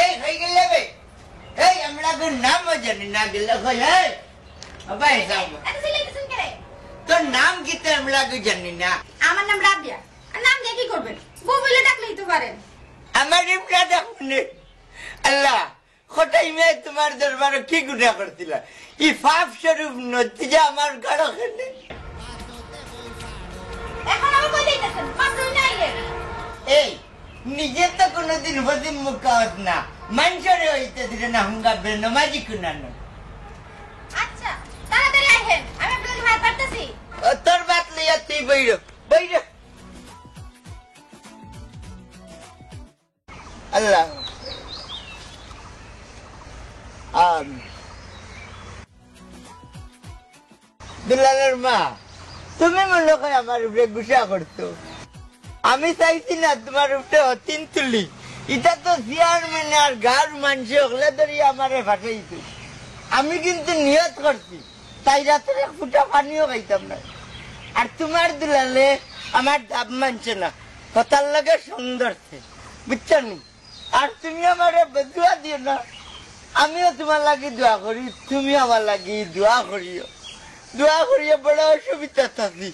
এই হয়ে গেলে বে এই আমরা কোন নামও জানি না গেলে কই হে আবাই যাও এত সিলেক্টেশন করে তোর নাম কি তো আমরা কই জানি না আমার নাম রাবিয়া আর নাম দিয়ে কি করবেন বউ বলে ডাকলেই তো পারেন আমার ইমরা ডাকুনে আল্লাহ কোথায় মেয়ে তোমার দরবারে কি গুনাহ করছিল ই পাপ স্বরূপ নতিজা আমার ঘর ওখানে এখন আবার কই দিতেছেন মাত্রই না আইলেন এই নিজে তো কোনোদিন হদিন মুখাওয়াত না মানুষের হইতে দিলে না হুঙ্গা বেনমাজি কুনানো আচ্ছা তাড়াতাড়ি আইহেন আমি আপনাকে ভাই পারতেছি তোর বাত লইয়া তুই বইর বইর আল্লাহ দুলালের মা তুমি মনে হয় আমার উপরে গুসা করতো আমি চাইছি না তোমার উপরে অতিন তুলি এটা তো চেয়ারম্যান আর গার মানুষ ওগুলো ধরি আমারে ফাটাইছি আমি কিন্তু নিয়ত করছি তাই রাতের এক ফুটা পানিও খাইতাম না আর তোমার দুলালে আমার দাব মানছে না কথার লাগে সুন্দর বুঝছো নি আর তুমি আমার দোয়া দিও না আমিও তোমার লাগি দোয়া করি তুমি আমার লাগি দোয়া করিও বড় অসুবিধা থাকি